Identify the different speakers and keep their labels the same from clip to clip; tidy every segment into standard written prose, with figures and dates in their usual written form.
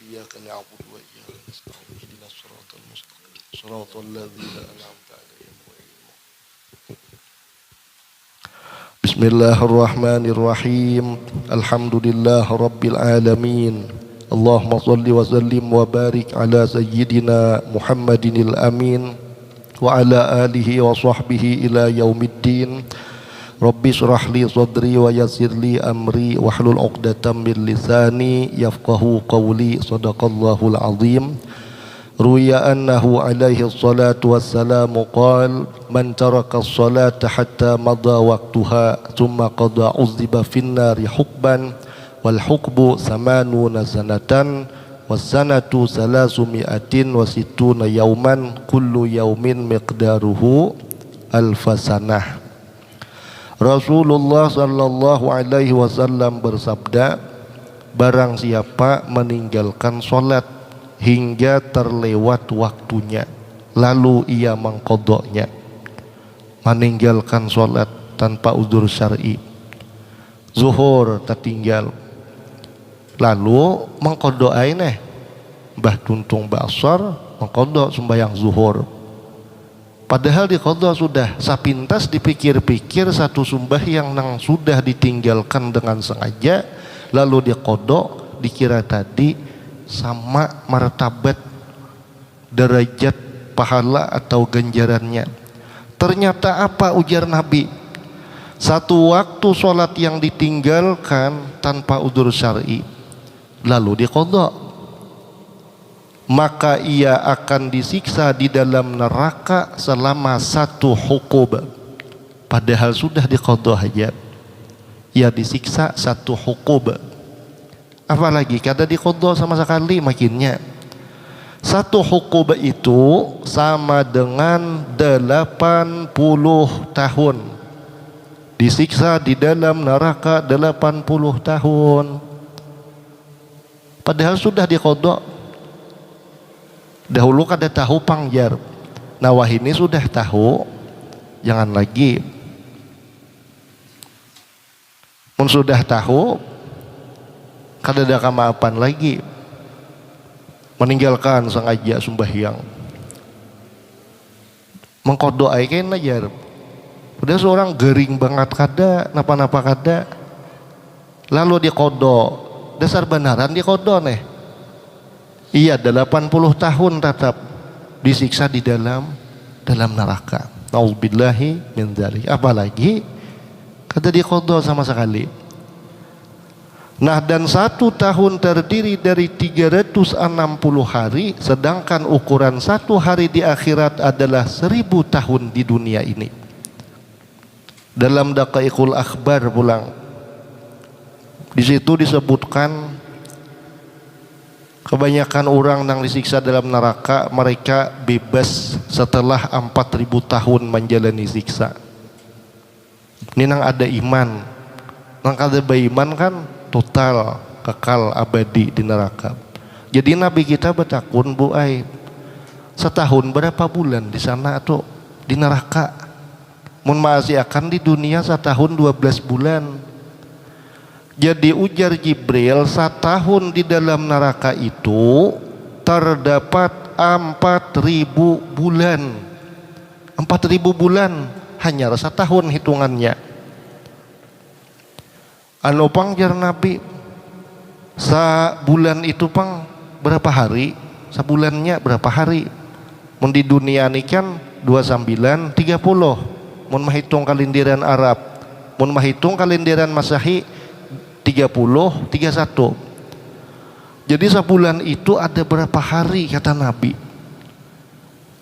Speaker 1: إياك نعبد وإياك نستعين اهدنا الصراط المستقيم صراط الذين أنعمت عليهم غير المغضوب. بسم الله الرحمن الرحيم. الحمد لله رب العالمين. اللهم صل وسلم وبارك على سيدنا محمد الأمين وعلى آله وصحبه إلى يوم الدين. Rabbi shrah li sadri wa yassir li amri wahlul 'uqdatam min lisani yafqahu qawli. Shadaqallahul azim. Ruya annahu alaihi salatu wassalamu qala man taraka as-salata hatta madha waqtuha thumma qada uzziba fin nari hukban wal hukbu samanuna sanatan was sanatu salasumi'atin wa sittuna yauman kullu yaumin miqdaruhu alfasanah. Rasulullah sallallahu alaihi wasallam bersabda, barang siapa meninggalkan sholat hingga terlewat waktunya lalu ia mengqadanya, meninggalkan sholat tanpa uzur syar'i, zuhur tertinggal lalu mengqadain mbah tuntung basar mengqada sembahyang zuhur. Padahal diqadha sudah, sapintas dipikir-pikir satu sembahyang yang sudah ditinggalkan dengan sengaja lalu diqadha, dikira tadi sama martabat derajat pahala atau ganjarannya. Ternyata apa ujar Nabi? Satu waktu sholat yang ditinggalkan tanpa udzur syar'i lalu diqadha, maka ia akan disiksa di dalam neraka selama satu hukub. Padahal sudah diqadha hajat, ia disiksa satu hukub. Apalagi kada diqadha sama sekali, makinnya satu hukub itu sama dengan 80 tahun disiksa di dalam neraka 80 tahun. Padahal sudah diqadha. Dahulu kada tahu pangjar, nah wah ini sudah tahu, jangan lagi. Mun sudah tahu, kada ada kemaapan lagi, meninggalkan sengaja sembahyang, mengqadha aikeun ajar. Udah seorang gering banget kada, napa-napa kada, lalu diqadha, dasar benaran diqadha iya 80 tahun tetap disiksa di dalam neraka. Nauzubillahi min dzalik. Apalagi kada diqadha sama sekali. Nah, dan 1 tahun terdiri dari 360 hari, sedangkan ukuran 1 hari di akhirat adalah 1000 tahun di dunia ini. Dalam Daqaiqul Akhbar pulang, di situ disebutkan kebanyakan orang yang disiksa dalam neraka mereka bebas setelah 4000 tahun menjalani siksa. Ini nang ada iman, nang kada beriman kan total kekal abadi di neraka. Jadi Nabi kita bertakun bu setahun berapa bulan di sana atau di neraka? Mun masih akan di dunia setahun 12 bulan. Jadi ujar Jibril, setahun di dalam neraka itu terdapat 4000 bulan. 4000 bulan hanya setahun hitungannya. Anu pangjar Nabi, sebulan itu pang berapa hari? Sebulannya berapa hari? Mun di dunia ini kan 29 30. Mun menghitung kalenderan Arab, mun menghitung kalenderan Masehi 30, 31. Jadi sebulan itu ada berapa hari kata Nabi?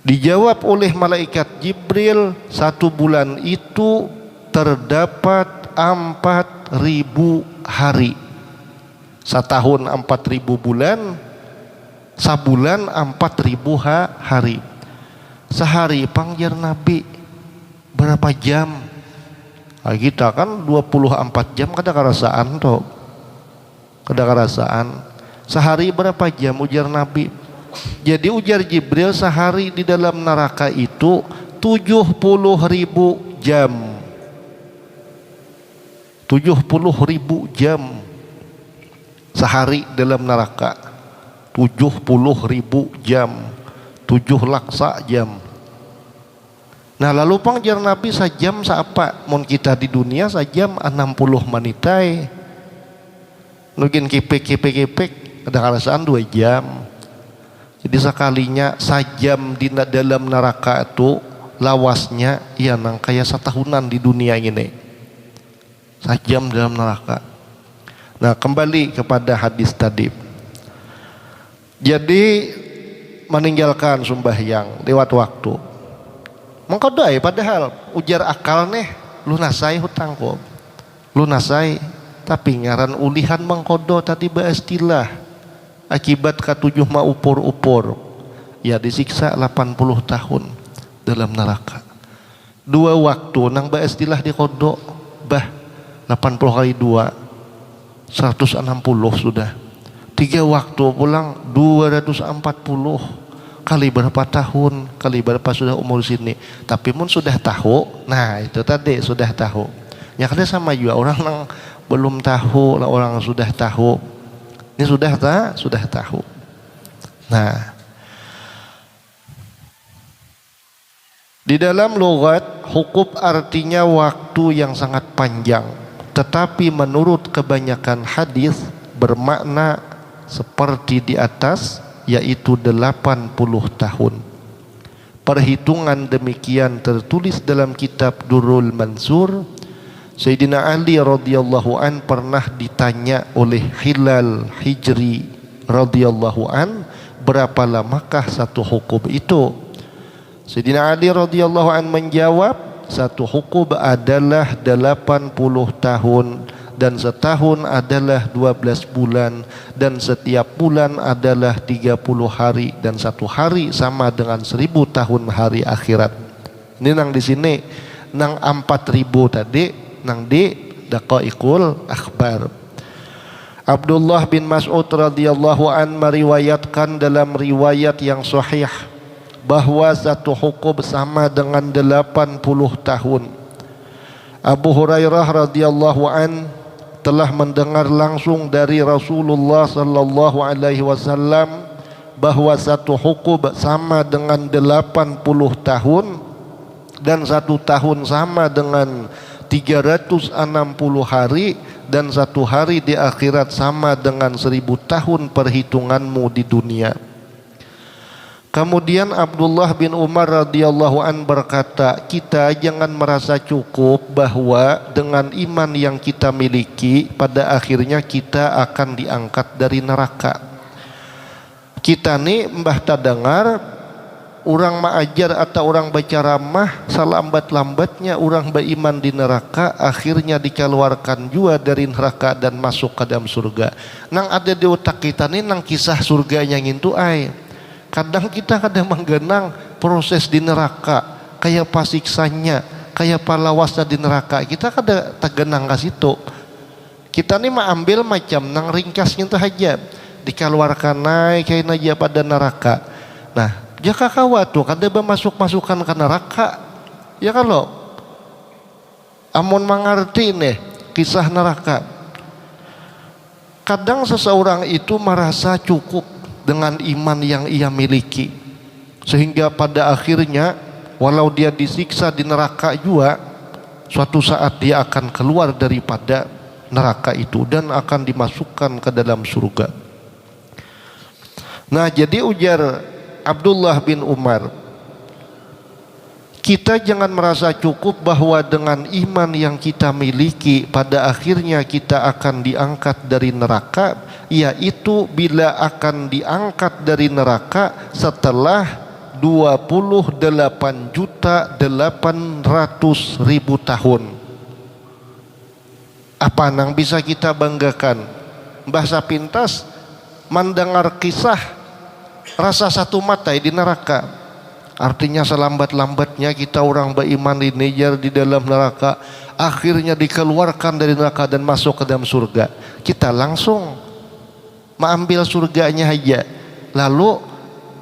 Speaker 1: Dijawab oleh malaikat Jibril, 1 bulan itu terdapat 4000 hari. Setahun 4000 bulan, sebulan 4000 hari. Sehari pangjar Nabi berapa jam? Nah, kita kan 24 jam kada kerasaan toh, kada kerasaan. Sehari berapa jam ujar Nabi? Jadi ujar Jibril sehari di dalam neraka itu 70.000 jam. 70.000 jam sehari dalam neraka. 70.000 jam, 7 laksa jam. Nah lalu pangjar Nabi sajam saapa mun kita di dunia sajam 60 manitai. Mungkin kipek ada alasan 2 jam. Jadi sekalinya sajam di dalam neraka itu lawasnya ya nang kayak setahunan di dunia ini. Sajam dalam neraka. Nah kembali kepada hadis tadi. Jadi meninggalkan sembahyang lewat waktu. Mengkodai padahal ujar akal nih lunasai hutangku. Lunasai tapi ngaran ulihan mengkodo tadi baistilah. Akibat ketujuh ma upur-upur ya disiksa 80 tahun dalam neraka. 2 waktu nang baistilah dikodok bah 80 kali 2 160 sudah. 3 waktu pulang 240 kali berapa tahun, kali berapa sudah umur sini. Tapi mun sudah tahu, nah itu tadi sudah tahu. Ya kada sama juga orang yang belum tahu lah orang sudah tahu. Ini sudah tahu. Nah, di dalam logat hukub artinya waktu yang sangat panjang. Tetapi menurut kebanyakan hadis bermakna seperti di atas, yaitu 80 tahun. Perhitungan demikian tertulis dalam kitab Durrul Mansur. Sayyidina Ali radhiyallahu an pernah ditanya oleh Hilal Hijri radhiyallahu an berapa lamakah satu hukum itu. Sayyidina Ali radhiyallahu an menjawab, satu hukum adalah 80 tahun dan setahun adalah 12 bulan dan setiap bulan adalah 30 hari dan satu hari sama dengan 1000 tahun hari akhirat. Ini nang di sini nang 4000 tadi nang di Daqaiqul Akhbar. Abdullah bin Mas'ud radhiyallahu an meriwayatkan dalam riwayat yang sahih bahwa satu hukum sama dengan 80 tahun. Abu Hurairah radhiyallahu an telah mendengar langsung dari Rasulullah sallallahu alaihi wasallam bahwa satu hukum sama dengan 80 tahun dan satu tahun sama dengan 360 hari dan satu hari di akhirat sama dengan 1000 tahun perhitunganmu di dunia. Kemudian Abdullah bin Umar radhiyallahu an berkata, kita jangan merasa cukup bahwa dengan iman yang kita miliki pada akhirnya kita akan diangkat dari neraka. Kita nih mbah tak dengar orang mengajar atau orang berceramah selambat-lambatnya orang beriman di neraka akhirnya dikeluarkan juga dari neraka dan masuk ke dalam surga. Nang ada di otak kita nih nang kisah surganya ngintu ai. Kadang kita kadang menggenang proses di neraka kayak pasiksanya, kayak palawasnya di neraka. Kita kadang tergenang ke situ. Kita nih mengambil macam nang ringkasnya itu aja dikeluarkan naik kayak aja pada neraka. Nah, jaka kawat tuh kada masuk-masukkan ke neraka. Ya kalau amun mengerti nih kisah neraka. Kadang seseorang itu merasa cukup dengan iman yang ia miliki, sehingga pada akhirnya walau dia disiksa di neraka juga, suatu saat dia akan keluar daripada neraka itu dan akan dimasukkan ke dalam surga. Nah, jadi ujar Abdullah bin Umar, kita jangan merasa cukup bahwa dengan iman yang kita miliki pada akhirnya kita akan diangkat dari neraka, yaitu bila akan diangkat dari neraka setelah 28.800.000 tahun. Apa nang bisa kita banggakan? Bahasa pintas mendengar kisah rasa satu mata di neraka. Artinya selambat-lambatnya kita orang beriman di nejar di dalam neraka, akhirnya dikeluarkan dari neraka dan masuk ke dalam surga. Kita langsung mengambil surganya aja, lalu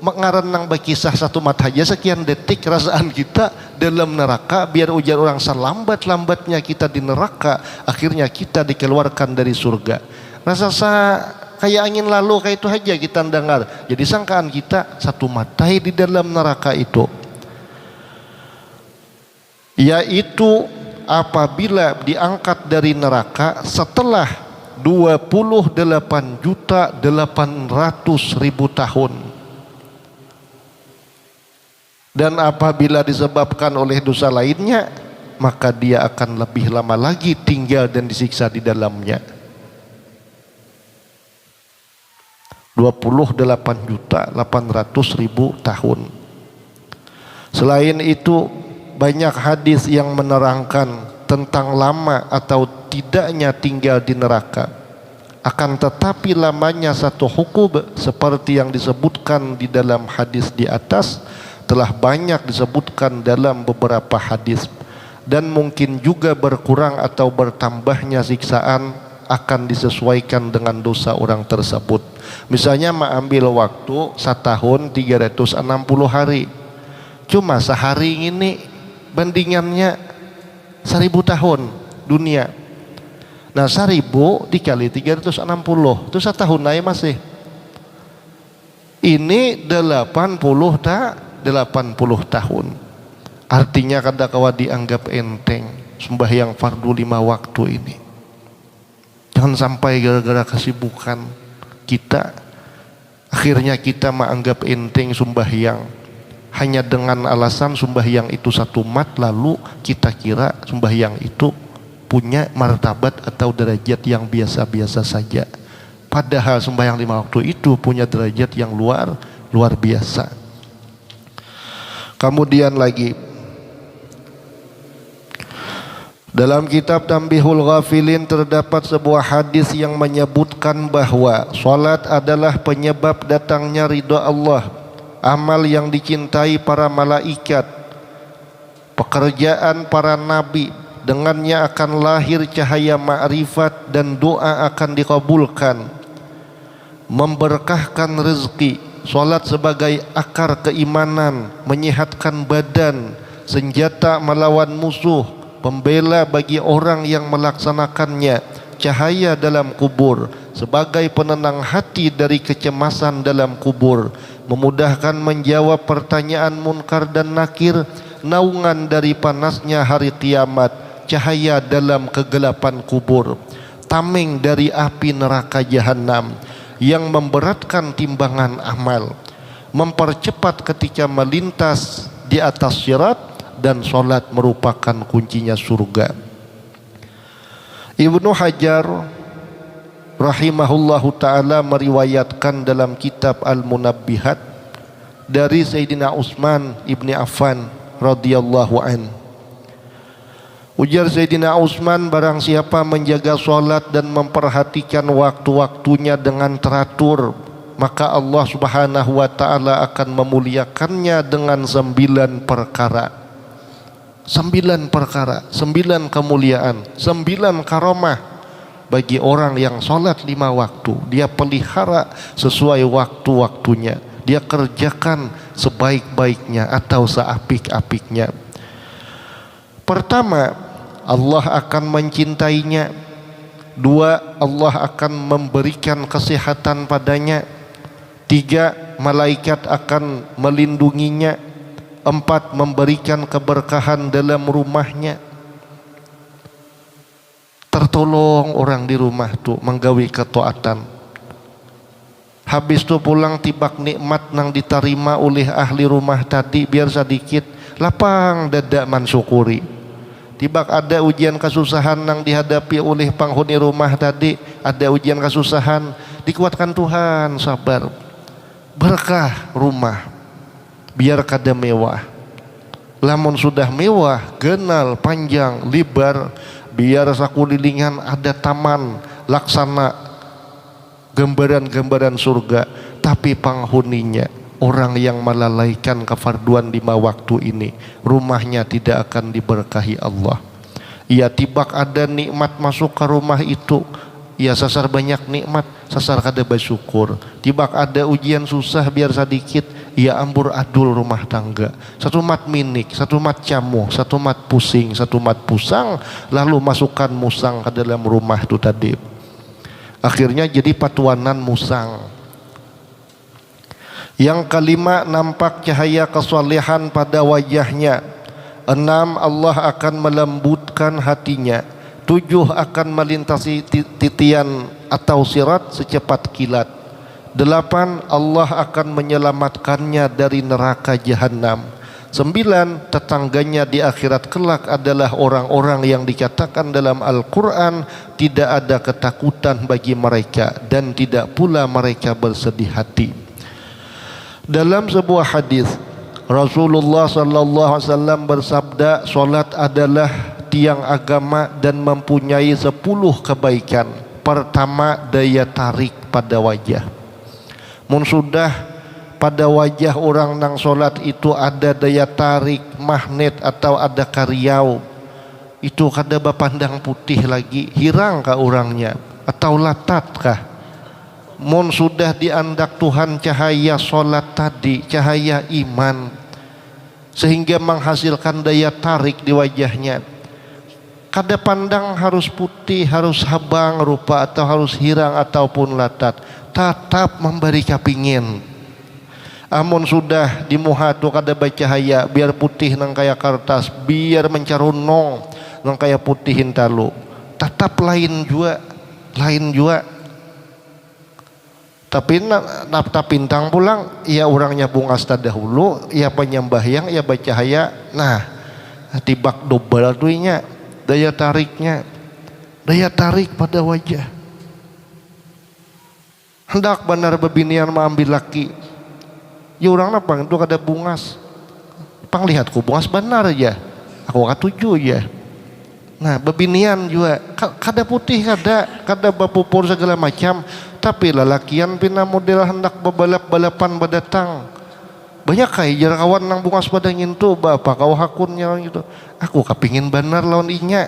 Speaker 1: mengarenang berkisah satu mata aja sekian detik rasaan kita dalam neraka, biar ujar orang selambat-lambatnya kita di neraka, akhirnya kita dikeluarkan dari surga. Rasa kayak angin lalu, kayak itu aja kita dengar. Jadi sangkaan kita satu matai di dalam neraka itu, yaitu apabila diangkat dari neraka setelah 28.800.000 tahun. Dan apabila disebabkan oleh dosa lainnya, maka dia akan lebih lama lagi tinggal dan disiksa di dalamnya. 28.800.000 tahun. Selain itu, banyak hadis yang menerangkan tentang lama atau tidaknya tinggal di neraka. Akan tetapi lamanya satu hukum seperti yang disebutkan di dalam hadis di atas telah banyak disebutkan dalam beberapa hadis, dan mungkin juga berkurang atau bertambahnya siksaan akan disesuaikan dengan dosa orang tersebut. Misalnya mengambil waktu 1 tahun 360 hari, cuma sehari ini bandingannya 1000 tahun dunia. Nah 1000 dikali 360 itu 1 tahun aja masih. Ini 80 tahun. Artinya kadang-kala dianggap enteng sembahyang fardu 5 waktu ini. Jangan sampai gara-gara kesibukan kita akhirnya kita menganggap enteng sembahyang hanya dengan alasan sembahyang itu 1 mat, lalu kita kira sembahyang itu punya martabat atau derajat yang biasa-biasa saja. Padahal sembahyang 5 waktu itu punya derajat yang luar biasa. Kemudian lagi dalam kitab Tanbihul Ghafilin terdapat sebuah hadis yang menyebutkan bahwa salat adalah penyebab datangnya ridha Allah, amal yang dicintai para malaikat, pekerjaan para nabi, dengannya akan lahir cahaya ma'rifat dan doa akan dikabulkan, memberkahkan rezeki. Salat sebagai akar keimanan, menyehatkan badan, senjata melawan musuh, pembela bagi orang yang melaksanakannya, cahaya dalam kubur, sebagai penenang hati dari kecemasan dalam kubur, memudahkan menjawab pertanyaan munkar dan nakir, naungan dari panasnya hari kiamat, cahaya dalam kegelapan kubur, tameng dari api neraka jahanam yang memberatkan timbangan amal, mempercepat ketika melintas di atas sirat, dan sholat merupakan kuncinya surga. Ibnu Hajar rahimahullahu ta'ala meriwayatkan dalam kitab Al-Munabbihat dari Sayyidina Utsman ibni Affan radhiyallahu an. Ujar Sayyidina Utsman, barang siapa menjaga sholat dan memperhatikan waktu-waktunya dengan teratur, maka Allah subhanahu wa ta'ala akan memuliakannya dengan 9 perkara. 9 perkara, 9 kemuliaan, 9 karomah bagi orang yang sholat 5 waktu. Dia pelihara sesuai waktu-waktunya, dia kerjakan sebaik-baiknya atau seapik-apiknya. Pertama, Allah akan mencintainya. 2, Allah akan memberikan kesehatan padanya. 3, malaikat akan melindunginya. 4, memberikan keberkahan dalam rumahnya. Tertolong orang di rumah tuh menggawi ketaatan. Habis tuh pulang tibak nikmat nang diterima oleh ahli rumah tadi biar sedikit lapang dadak mensyukuri. Tibak ada ujian kesusahan yang dihadapi oleh penghuni rumah tadi, ada ujian kesusahan, dikuatkan Tuhan, sabar, berkah rumah, biar kada mewah. Lamun sudah mewah, genal, panjang, lebar, biar sakulilingan ada taman, laksana gambaran-gambaran surga. Tapi penghuninya orang yang melalaikan kefarduan 5 waktu ini, rumahnya tidak akan diberkahi Allah. Ia tibak ada nikmat masuk ke rumah itu, ia sasar banyak nikmat, sasar kada bersyukur. Tibak ada ujian susah biar sedikit, ia ambur adul rumah tangga. Satu mat minik, satu mat camuh, satu mat pusing, satu mat pusang, lalu masukkan musang ke dalam rumah itu tadi. Akhirnya jadi patuanan musang. Yang kelima, nampak cahaya kesolehan pada wajahnya. 6, Allah akan melembutkan hatinya. 7, akan melintasi titian atau sirat secepat kilat. 8, Allah akan menyelamatkannya dari neraka jahanam. 9, tetangganya di akhirat kelak adalah orang-orang yang dikatakan dalam Al-Quran tidak ada ketakutan bagi mereka dan tidak pula mereka bersedih hati. Dalam sebuah hadis Rasulullah sallallahu alaihi wasallam bersabda, solat adalah tiang agama dan mempunyai 10 kebaikan. Pertama, daya tarik pada wajah. Mun sudah pada wajah orang nang solat itu ada daya tarik magnet atau ada kariau, itu kada bapandang putih lagi, hirang kah orangnya atau latat kah? Mun sudah diandak Tuhan cahaya solat tadi, cahaya iman, sehingga menghasilkan daya tarik di wajahnya. Kada pandang harus putih, harus habang rupa, atau harus hirang ataupun latat, tetap memberi kapingin. Amun sudah di muha tu kada bercahaya, biar putih nang kaya kertas, biar mencarunong nang kaya putihin talu, tetap lain juga. Tapi pintang pulang, ia orangnya bungas terdahulu, ia penyembahyang, ia bercahaya. Nah, tibak double tuinya, daya tariknya, daya tarik pada wajah. Hendak benar bebinian mengambil laki, ya orang apa itu kada bungas, pang lihatku bungas benar aja, aku katuju ya. Nah, bebinian juga kada putih, kada bapupur segala macam, tapi lalakian pina model hendak bebalap-balapan badatang. Banyak kayak kawan nang bungas pada ngintu bapak kau hakunnya gitu. Aku kepingin benar lawan inya,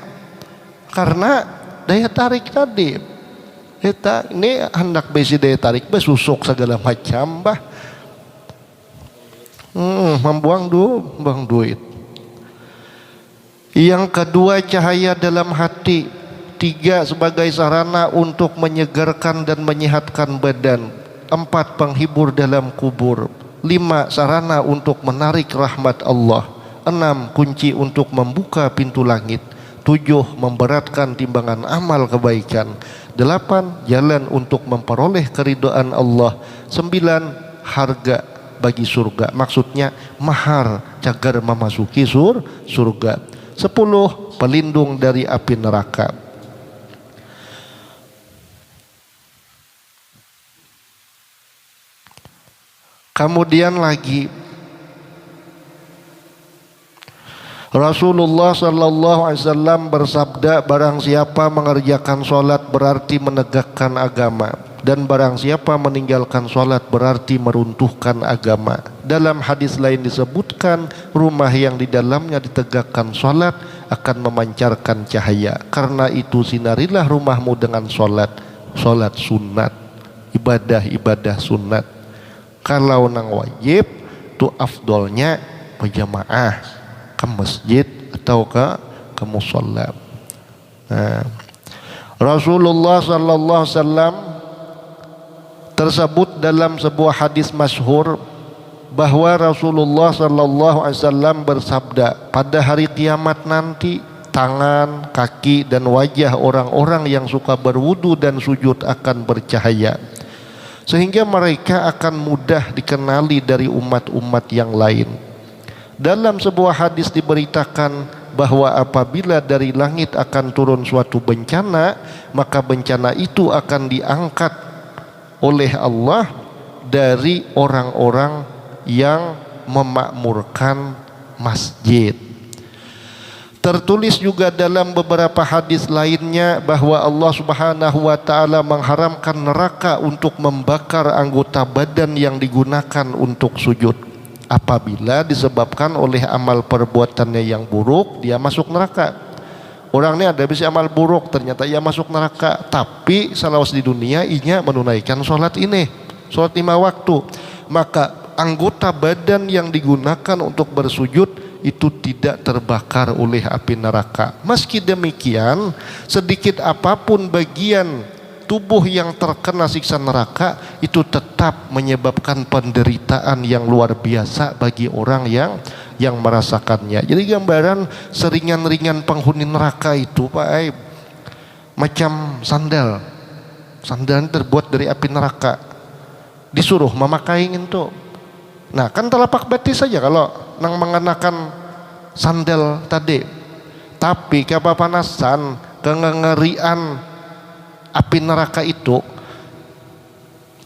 Speaker 1: karena daya tarik tadi. Eta ini hendak besi daya tarik besusuk segala macam bah. Membuang duit. Yang kedua, cahaya dalam hati. 3, sebagai sarana untuk menyegarkan dan menyehatkan badan. 4, penghibur dalam kubur. 5, sarana untuk menarik rahmat Allah. 6, kunci untuk membuka pintu langit. 7, memberatkan timbangan amal kebaikan. 8, jalan untuk memperoleh keridhaan Allah. 9, harga bagi surga, maksudnya mahar cagar memasuki surga. 10, pelindung dari api neraka. Kemudian lagi Rasulullah sallallahu alaihi wasallam bersabda, barang siapa mengerjakan solat berarti menegakkan agama, dan barang siapa meninggalkan solat berarti meruntuhkan agama. Dalam hadis lain disebutkan, rumah yang di dalamnya ditegakkan solat akan memancarkan cahaya. Karena itu sinarilah rumahmu dengan solat sunat, ibadah sunat. Kalau nang wajib tu afdolnya berjamaah ke masjid atau ke musalla. Nah, Rasulullah sallallahu alaihi wasallam tersebut dalam sebuah hadis masyhur bahwa Rasulullah sallallahu alaihi wasallam bersabda, pada hari kiamat nanti tangan, kaki dan wajah orang-orang yang suka berwudu dan sujud akan bercahaya, sehingga mereka akan mudah dikenali dari umat-umat yang lain. Dalam sebuah hadis diberitakan bahwa apabila dari langit akan turun suatu bencana, maka bencana itu akan diangkat oleh Allah dari orang-orang yang memakmurkan masjid. Tertulis juga dalam beberapa hadis lainnya bahwa Allah Subhanahu wa taala mengharamkan neraka untuk membakar anggota badan yang digunakan untuk sujud. Apabila disebabkan oleh amal perbuatannya yang buruk, dia masuk neraka. Orang ini ada bisa amal buruk, ternyata ia masuk neraka, tapi selawas di dunia inya menunaikan sholat 5 waktu, maka anggota badan yang digunakan untuk bersujud itu tidak terbakar oleh api neraka. Meski demikian, sedikit apapun bagian tubuh yang terkena siksa neraka itu tetap menyebabkan penderitaan yang luar biasa bagi orang yang merasakannya. Jadi gambaran seringan-ringan penghuni neraka itu Pak Aib macam sandal terbuat dari api neraka, disuruh memakai itu. Nah kan telapak betis saja kalau nang mengenakan sandal tadi, tapi kepanasan kengerian api neraka itu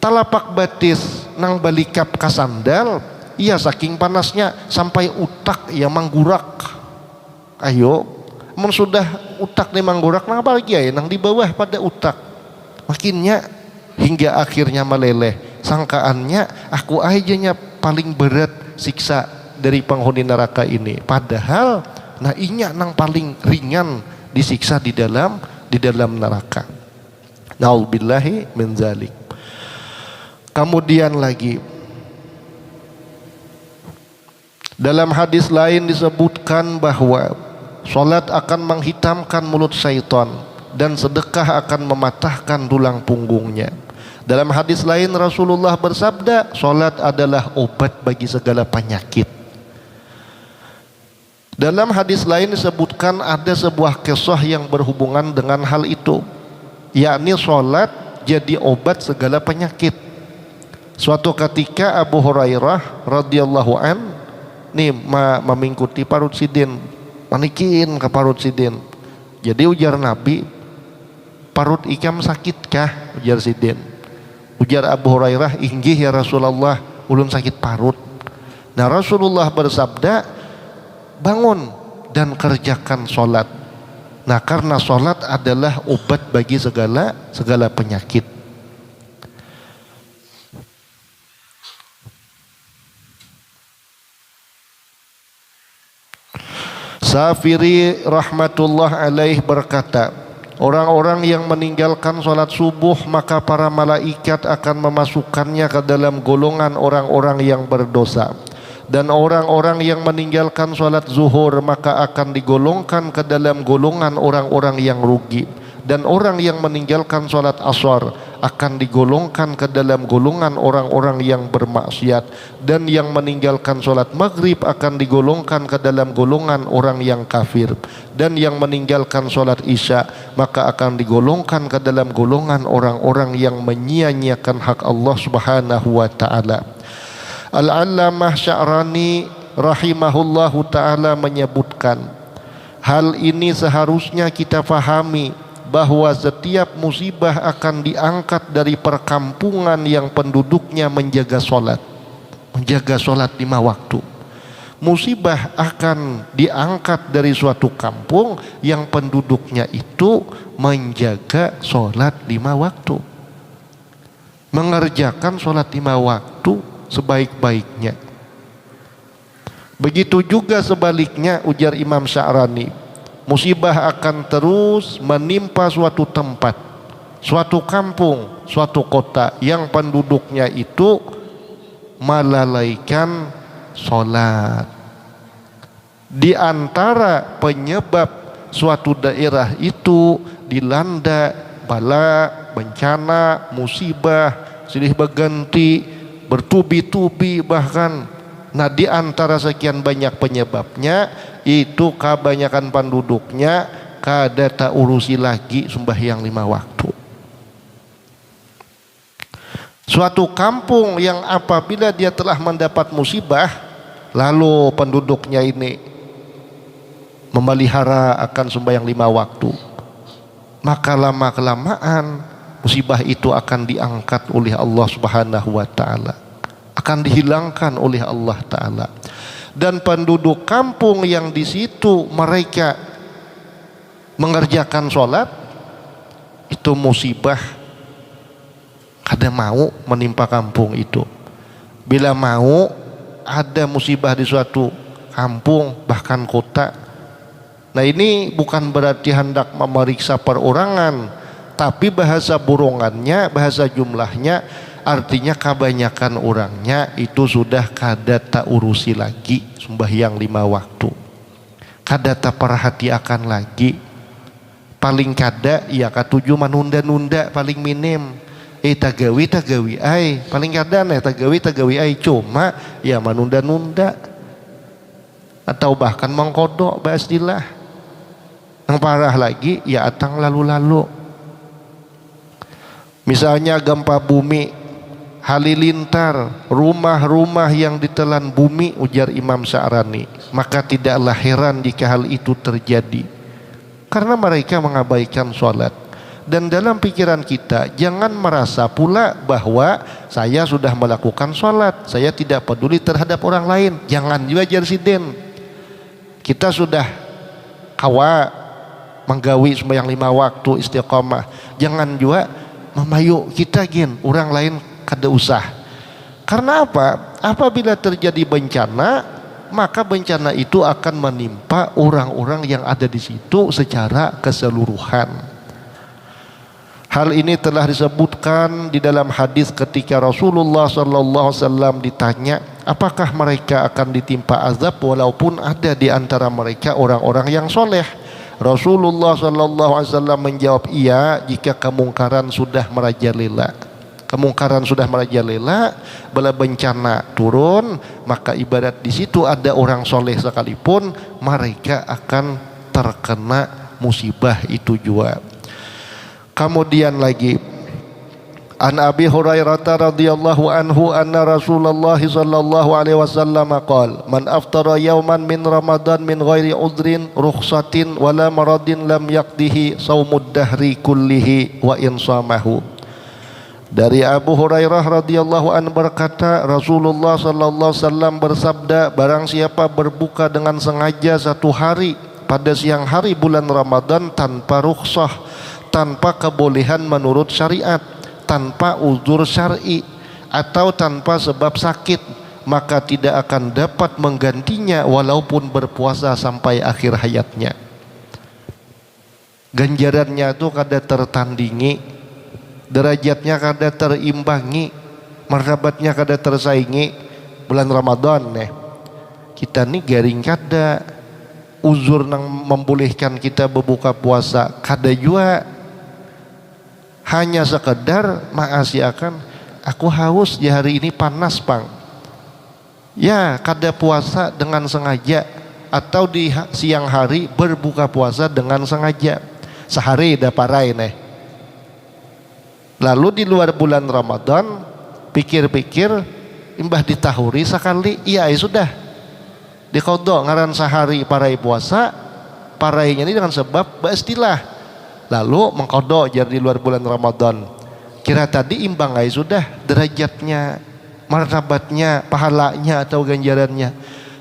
Speaker 1: telapak betis nang balikap ke sandal, iya saking panasnya sampai utak ya manggurak. Ayo mun sudah utak nih manggurak nang apa lagi ya nang di bawah pada utak makinnya hingga akhirnya meleleh. Sangkaannya aku ajanya paling berat siksa dari penghuni neraka ini, padahal nah inya nang paling ringan disiksa di dalam neraka. Na'udzubillahi min dzalik. Kemudian lagi dalam hadis lain disebutkan bahwa salat akan menghitamkan mulut syaitan dan sedekah akan mematahkan tulang punggungnya. Dalam hadis lain Rasulullah bersabda, salat adalah obat bagi segala penyakit. Dalam hadis lain disebutkan ada sebuah kisah yang berhubungan dengan hal itu, yakni salat jadi obat segala penyakit. Suatu ketika Abu Hurairah radhiyallahu an nih memingkuti parut sidin, manikin ke parut sidin. Jadi ujar Nabi, parut ikam sakitkah? Ujar sidin. Ujar Abu Hurairah, inggih ya Rasulullah, ulun sakit parut. Nah Rasulullah bersabda, bangun dan kerjakan sholat. Nah karena sholat adalah obat bagi segala penyakit. Safiri rahmatullah alaih berkata, orang-orang yang meninggalkan sholat subuh maka para malaikat akan memasukkannya ke dalam golongan orang-orang yang berdosa. Dan orang-orang yang meninggalkan sholat zuhur maka akan digolongkan ke dalam golongan orang-orang yang rugi. Dan orang yang meninggalkan sholat asar akan digolongkan ke dalam golongan orang-orang yang bermaksiat. Dan yang meninggalkan sholat maghrib akan digolongkan ke dalam golongan orang yang kafir. Dan yang meninggalkan sholat isya maka akan digolongkan ke dalam golongan orang-orang yang menyia-nyiakan hak Allah subhanahu wa ta'ala. Al-Allamah Sya'rani rahimahullahu ta'ala menyebutkan, hal ini seharusnya kita fahami bahwa setiap musibah akan diangkat dari perkampungan yang penduduknya menjaga sholat 5 waktu. Musibah akan diangkat dari suatu kampung yang penduduknya itu menjaga sholat 5 waktu, mengerjakan sholat 5 waktu sebaik-baiknya. Begitu juga sebaliknya, ujar Imam Sya'rani, musibah akan terus menimpa suatu tempat, suatu kampung, suatu kota yang penduduknya itu melalaikan sholat. Di antara penyebab suatu daerah itu dilanda bala, bencana, musibah, silih berganti, bertubi-tubi bahkan. Nah di antara sekian banyak penyebabnya itu kebanyakan penduduknya kada tak urusi lagi sembahyang 5 waktu. Suatu kampung yang apabila dia telah mendapat musibah lalu penduduknya ini memelihara akan sembahyang 5 waktu, maka lama-kelamaan musibah itu akan diangkat oleh Allah subhanahu wa ta'ala, akan dihilangkan oleh Allah ta'ala. Dan penduduk kampung yang di situ mereka mengerjakan sholat, itu musibah kada mau menimpa kampung itu. Bila mau ada musibah di suatu kampung bahkan kota, nah ini bukan berarti hendak memeriksa perorangan, tapi bahasa burongannya, bahasa jumlahnya artinya kebanyakan orangnya itu sudah kada tak urusi lagi sembahyang 5 waktu, kada tak perhatiakan lagi. paling kada ya katuju manunda-nunda paling minim. Tagawi ai paling kada nih tagawi ai cuma ya manunda-nunda atau bahkan mengkodok ba'asdillah. Yang parah lagi ya atang lalu-lalu. Misalnya gempa bumi, halilintar, rumah-rumah yang ditelan bumi, ujar Imam Sya'rani, maka tidaklah heran jika hal itu terjadi karena mereka mengabaikan sholat. Dan dalam pikiran kita jangan merasa pula bahwa saya sudah melakukan sholat, saya tidak peduli terhadap orang lain. Jangan juga jarsiden. Kita sudah kawa menggawi sembahyang 5 waktu istiqamah. Jangan juga memayu kita gin orang lain kada usah. Karena apa? Apabila terjadi bencana, maka bencana itu akan menimpa orang-orang yang ada di situ secara keseluruhan. Hal ini telah disebutkan di dalam hadis ketika Rasulullah SAW ditanya, apakah mereka akan ditimpa azab walaupun ada di antara mereka orang-orang yang soleh? Rasulullah SAW menjawab, iya, jika kemungkaran sudah merajalela. Kemungkaran sudah merajalela, bala bencana turun, maka ibarat di situ ada orang soleh sekalipun, mereka akan terkena musibah itu juga. Kemudian lagi, an Abi Hurairah radhiyallahu anhu anna Rasulullah sallallahu alaihi wasallam qala man aftara yawman min Ramadan min ghairi udhrin rukhsatin wala maradin lam yaqdihi saumud dahri kullihi wa in shamahu. Dari Abu Hurairah radhiyallahu anhu berkata, Rasulullah sallallahu alaihi wasallam bersabda, barang siapa berbuka dengan sengaja satu hari pada siang hari bulan Ramadan tanpa rukhsah, tanpa kebolehan menurut syariat, tanpa uzur syar'i, atau tanpa sebab sakit, maka tidak akan dapat menggantinya walaupun berpuasa sampai akhir hayatnya. Ganjarannya itu kada tertandingi, derajatnya kada terimbangi, martabatnya kada tersaingi. Bulan Ramadan kita nih garing kada uzur nang membolehkan kita berbuka puasa, kada juga. Hanya sekedar maasiakan, aku haus di hari ini panas pang, ya kada puasa dengan sengaja, atau di siang hari berbuka puasa dengan sengaja sehari dah parai lalu di luar bulan Ramadan pikir-pikir imbah ditahuri sekali, iya sudah dikodok ngaran sehari parai puasa, parainya ini dengan sebab ba'astillah, lalu mengkodok jar di luar bulan Ramadan. Kira tadi imbang sudah derajatnya, martabatnya, pahalanya atau ganjarannya.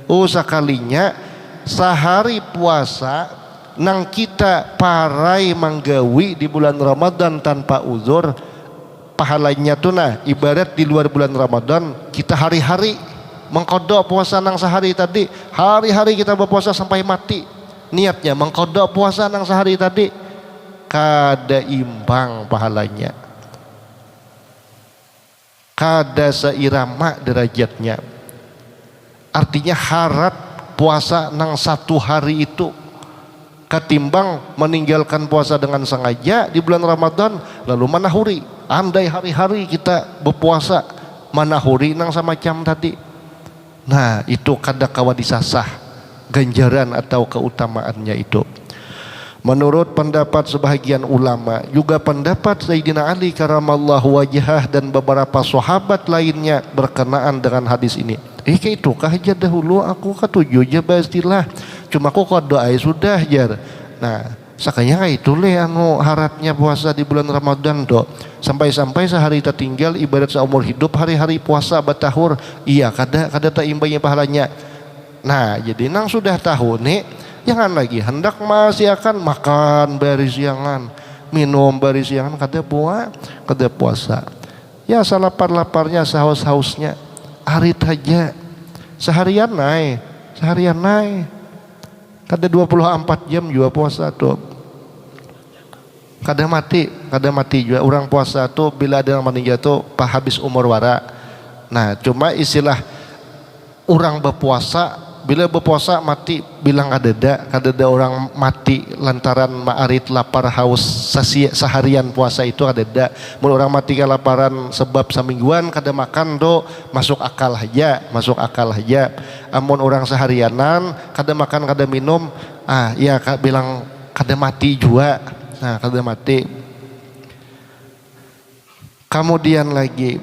Speaker 1: Sekalinya sehari puasa nang kita parai manggawi di bulan Ramadan tanpa uzur, pahalanya tuh ibarat di luar bulan Ramadan kita hari-hari mengkodok puasa nang sehari tadi, hari-hari kita berpuasa sampai mati. Niatnya mengkodok puasa nang sehari tadi, kada imbang pahalanya, kada seirama derajatnya. Artinya harap puasa nang satu hari itu ketimbang meninggalkan puasa dengan sengaja di bulan Ramadan lalu manahuri. Andai hari-hari kita berpuasa manahuri nang semacam tadi, nah itu kada kawa disasah ganjaran atau keutamaannya itu. Menurut pendapat sebahagian ulama, juga pendapat Sayyidina Ali karamallahu wajhah dan beberapa sahabat lainnya berkenaan dengan hadis ini. Kayak itu kah aja dahulu aku ketujuh aja bastilah, cuma aku doa sudah jar. Nah sakanya kayak itu anu haratnya puasa di bulan Ramadan do, sampai-sampai sehari tertinggal ibarat seumur hidup hari-hari puasa batahur, iya kada tak imbangnya pahalanya. Nah jadi nang sudah tahu nih, jangan lagi hendak masih akan makan bari siangan, minum bari siangan, kada puasa. Ya salapar-laparnya, sahaus-hausnya, arit aja seharian naik, kada 24 jam juga puasa tuh, kada mati juga orang puasa tuh bila ada yang meninggal tuh habis umur wara. Nah cuma istilah orang berpuasa bila berpuasa mati bilang kadeda orang mati lantaran maarit lapar haus seharian puasa itu kadeda. Mun orang mati kelaparan sebab samingguan kada makan do masuk akal aja. Amun orang seharianan kada makan kada minum ya bilang kada mati juga. Nah, kada mati. Kemudian lagi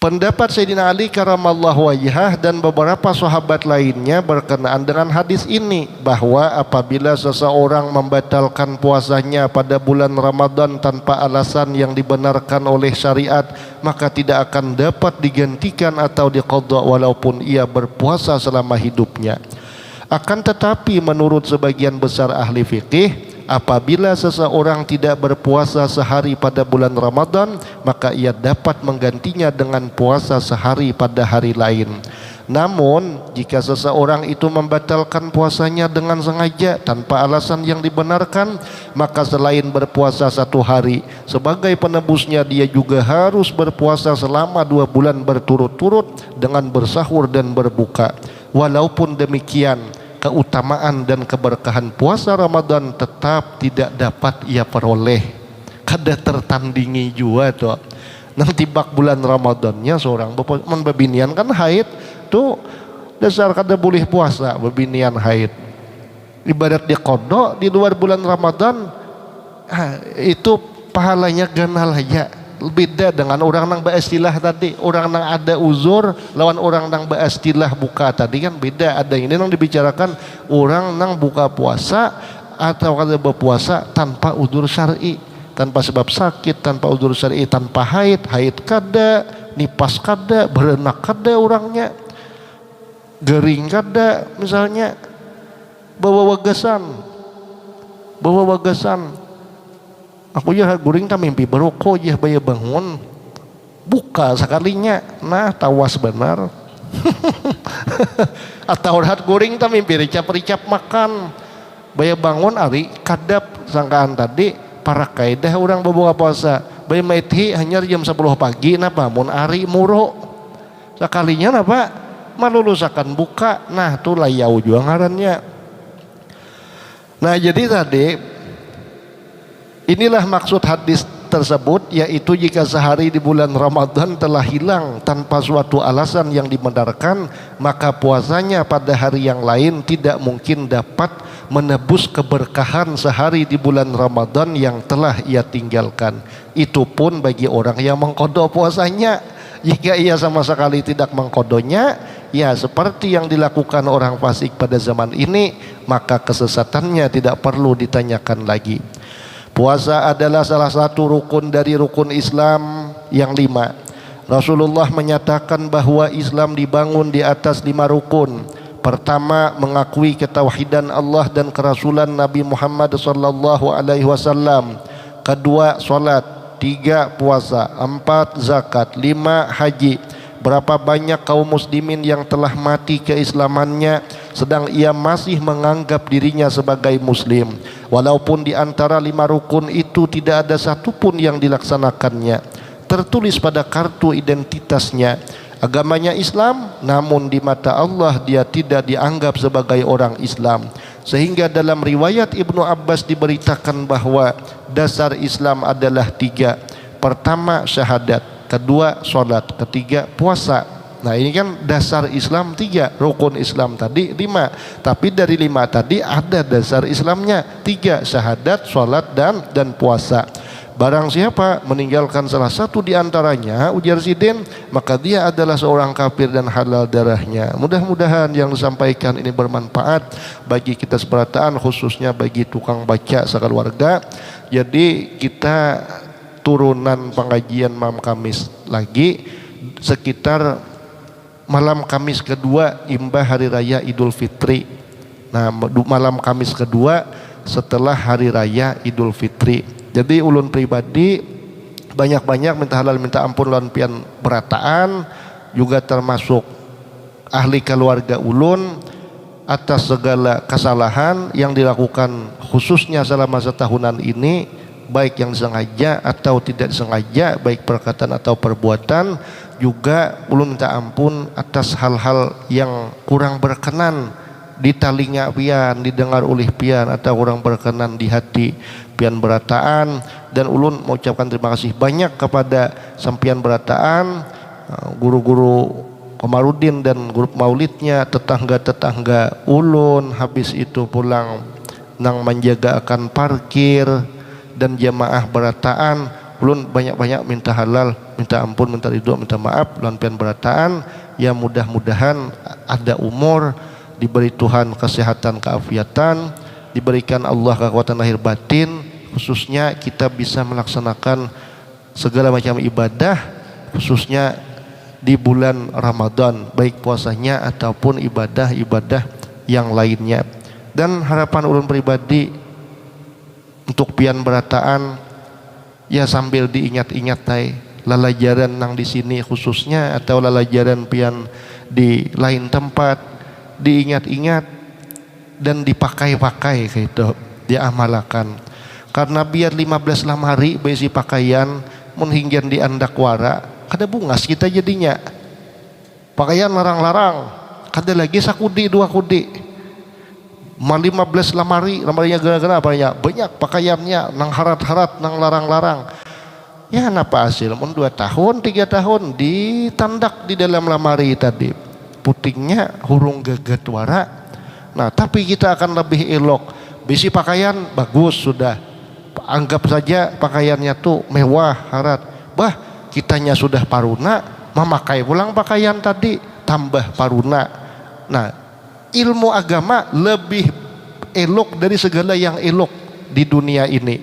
Speaker 1: pendapat Sayyidina Ali karamallahu wajhah dan beberapa sahabat lainnya berkenaan dengan hadis ini, bahwa apabila seseorang membatalkan puasanya pada bulan Ramadan tanpa alasan yang dibenarkan oleh syariat, maka tidak akan dapat digantikan atau diqadha walaupun ia berpuasa selama hidupnya. Akan tetapi menurut sebagian besar ahli fikih, apabila seseorang tidak berpuasa sehari pada bulan Ramadan, maka ia dapat menggantinya dengan puasa sehari pada hari lain. Namun jika seseorang itu membatalkan puasanya dengan sengaja tanpa alasan yang dibenarkan, maka selain berpuasa 1 hari sebagai penebusnya, dia juga harus berpuasa selama 2 bulan berturut-turut dengan bersahur dan berbuka. Walaupun demikian, keutamaan dan keberkahan puasa Ramadan tetap tidak dapat ia peroleh, kada tertandingi juga tuh. Nang tibak bulan Ramadannya seorang bebinian kan haid tuh dasar kada boleh puasa bebinian haid. Ibadat di qadha di luar bulan Ramadan itu pahalanya ganal aja. Beda dengan orang nang beristilah tadi, orang nang ada uzur lawan orang nang beristilah buka tadi kan beda. Ada ini nang dibicarakan orang nang buka puasa atau kada berpuasa tanpa uzur syar'i, tanpa sebab sakit, tanpa uzur syar'i, tanpa haid kada, nipas kada, berenak kada orangnya, gering kada misalnya, bawa wagasan. Aku ya guring tak mimpi beroko ya baya bangun buka sekalinya nah tawas benar. Atau rahat guring tak mimpi ricap makan baya bangun ari kadap sangkaan tadi para kaidah orang berbuka puasa baya maithi hanya jam 10 pagi napa mun ari muro sekalinya napa malulusakan buka nah tu layau juga ngarannya. Nah jadi tadi inilah maksud hadis tersebut, yaitu jika sehari di bulan Ramadan telah hilang tanpa suatu alasan yang dibenarkan, maka puasanya pada hari yang lain tidak mungkin dapat menebus keberkahan sehari di bulan Ramadan yang telah ia tinggalkan. Itu pun bagi orang yang mengqadha puasanya. Jika ia sama sekali tidak mengqadhanya, ya seperti yang dilakukan orang fasik pada zaman ini, maka kesesatannya tidak perlu ditanyakan lagi. Puasa adalah salah satu rukun dari rukun Islam yang 5. Rasulullah menyatakan bahwa Islam dibangun di atas 5 rukun. Pertama, mengakui ketauhidan Allah dan kerasulan Nabi Muhammad sallallahu alaihi wasallam. Kedua, salat. 3, puasa. 4, zakat. 5, haji. Berapa banyak kaum muslimin yang telah mati keislamannya sedang ia masih menganggap dirinya sebagai muslim, walaupun di antara 5 rukun itu tidak ada satupun yang dilaksanakannya. Tertulis pada kartu identitasnya agamanya Islam, namun di mata Allah dia tidak dianggap sebagai orang Islam. Sehingga dalam riwayat Ibnu Abbas diberitakan bahwa dasar Islam adalah 3. Pertama syahadat, kedua sholat, ketiga puasa. Nah ini kan dasar Islam 3, rukun Islam tadi 5, tapi dari 5 tadi ada dasar Islamnya 3, syahadat, sholat dan puasa. Barang siapa meninggalkan salah satu di antaranya, ujar Sidin, maka dia adalah seorang kafir dan halal darahnya. Mudah-mudahan yang disampaikan ini bermanfaat bagi kita seberataan, khususnya bagi tukang baca sekeluarga. Jadi kita turunan pengajian malam Kamis lagi sekitar malam Kamis kedua imbah hari raya Idul Fitri. Nah malam Kamis kedua setelah hari raya Idul Fitri. Jadi ulun pribadi banyak-banyak minta halal minta ampun lawan pian berataan, juga termasuk ahli keluarga ulun atas segala kesalahan yang dilakukan khususnya selama setahunan ini baik yang disengaja atau tidak disengaja, baik perkataan atau perbuatan. Juga ulun minta ampun atas hal-hal yang kurang berkenan di telinga pian, didengar oleh pian, atau kurang berkenan di hati pian berataan. Dan ulun mengucapkan terima kasih banyak kepada sampian berataan, guru-guru Komarudin dan grup maulidnya, tetangga-tetangga ulun, habis itu pulang nang menjaga akan parkir dan jamaah berataan. Ulun banyak-banyak minta halal, minta ampun, minta ridho, minta maaf lan pian berataan. Ya mudah-mudahan ada umur, diberi Tuhan kesehatan, keafiatan, diberikan Allah kekuatan lahir batin, khususnya kita bisa melaksanakan segala macam ibadah, khususnya di bulan Ramadan, baik puasanya ataupun ibadah-ibadah yang lainnya. Dan harapan ulun pribadi untuk pian berataan, ya sambil diingat-ingat lalajaran nang di sini khususnya, atau lalajaran pian di lain tempat, diingat-ingat dan dipakai-pakai gitu, diamalkan. Karena biar 15 lamari besi pakaian menghinggan di andakwara, kada bungas kita jadinya. Pakaian larang-larang, kada lagi sakudi 2 kudi. 15 lamarinya gara-gara apa ya? Banyak pakaiannya nang harat-harat, nang larang-larang. Ya napa hasil? 2 tahun, 3 tahun ditandak di dalam lamari tadi. Putingnya hurung geget wara. Nah, tapi kita akan lebih elok. Bisi pakaian bagus sudah. Anggap saja pakaiannya tuh mewah, harat. Bah, kitanya sudah paruna, memakai pulang pakaian tadi, tambah paruna. Nah, ilmu agama lebih elok dari segala yang elok di dunia ini.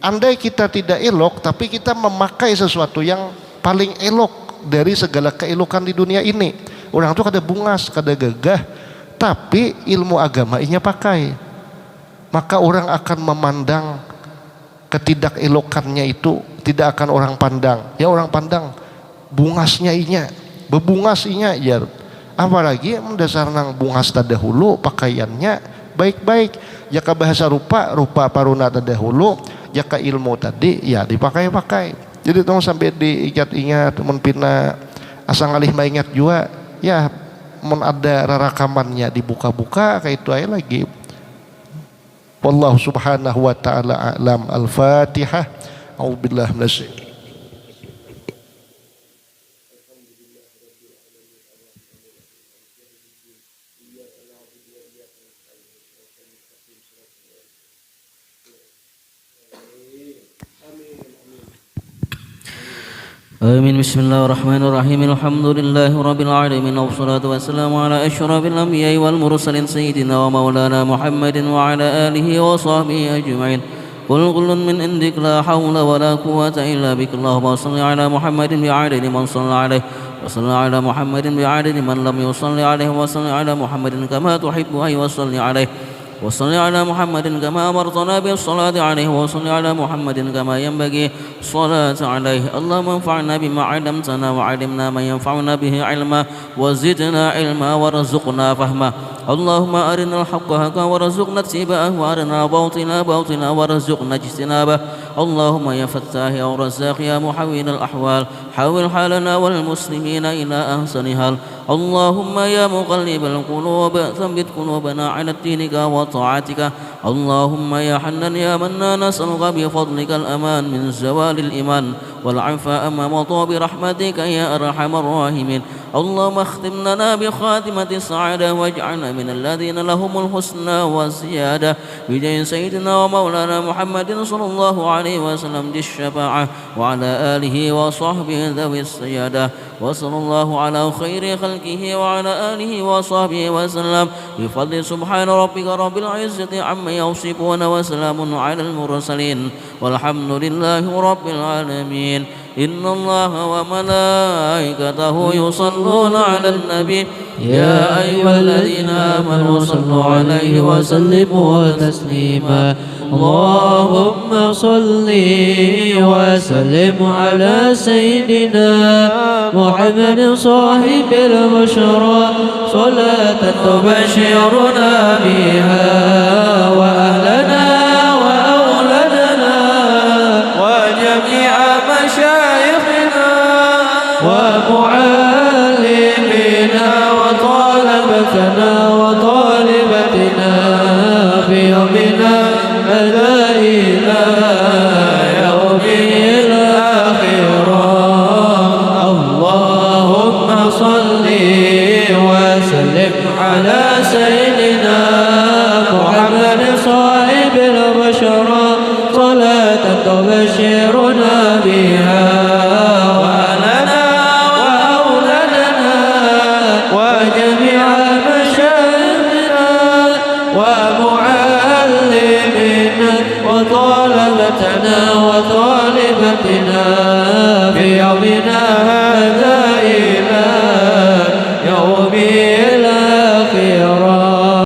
Speaker 1: Andai kita tidak elok, tapi kita memakai sesuatu yang paling elok dari segala keelokan di dunia ini. Orang itu kada bungas, kada gagah, tapi ilmu agama inya pakai. Maka orang akan memandang ketidakelokannya itu tidak akan orang pandang. Ya orang pandang bungasnya inya, bebungas inya ya. Apalagi mendasar nang bungas tadahulu pakaiannya baik-baik. Jaka bahasa rupa paruna tadahulu, jaka ilmu tadi ya dipakai-pakai. Jadi tong sampai diingat-ingat, mun pina asal ngalih maingat juga ya, mun ada rarakamannya dibuka-buka kayak itu aja lagi. Wallahu subhanahu wa ta'ala a'lam. Al-Fatihah. A'udzubillahi minasyaitonir.
Speaker 2: آمين. بسم الله الرحمن الرحيم. الحمد لله رب العالمين، والصلاة والسلام على أشرف الأنبياء والمرسلين سيدنا ومولانا محمد وعلى آله وصحبه أجمعين. قل كل من عندك لا حول ولا قوة إلا بك. اللهم صل على محمد بعدد من صلى عليه، وصل على محمد بعدد من لم يصل عليه، وصل على محمد كما تحب أن يصلي عليه، وصل على محمد كما أمرتنا بالصلاة عليه، وصل على محمد كما ينبغي الصلاة عليه. اللهم انفعنا بما علمتنا وعلمنا ما ينفعنا به علما، وزدنا علما وارزقنا فهما. اللهم أرنا الحق حقا وارزقنا اتباعه، وأرنا باطلا باطلا وارزقنا اجتنابه. اللهم يا فتاح يا رزاق يا محول الأحوال، حول حالنا والمسلمين إلى أحسن حال. اللهم يا مقلب القلوب ثبت قلوبنا على دينك وطاعتك. اللهم يا حنان يا منان نسألك بفضلك الأمان من زوال الإيمان والعفاء أمام طوب رحمتك يا أرحم الراحمين. اللهم اختم لنا بخاتمة السعادة، واجعلنا من الذين لهم الحسنى والزيادة بجاه سيدنا ومولانا محمد صلى الله عليه وسلم ذي الشفاعة، وعلى آله وصحبه ذوي السيادة. وصلى الله على خير خلقه وعلى آله وصحبه وسلم بفضل سبحان ربك رب العزة عما يصفون، وسلام على المرسلين، والحمد لله رب العالمين. إن الله وملائكته يصلون على النبي يا أيها الذين آمنوا صلوا عليه وسلموا تسليما. اللهم صل وسلم على سيدنا محمد صاحب البشرى، صلاة تبشرنا بها وأهلنا وأولادنا ومعلمنا وطالبتنا وطالبتنا في يومنا هذا إلى يومه الآخرة. اللهم صل وسلم على سيدنا محمد صاحب البشرى صلاة تبشرنا بها وأهلنا وأولادنا وجميع مشايخنا ومعلمنا وطالبتنا وطالبتنا في يومنا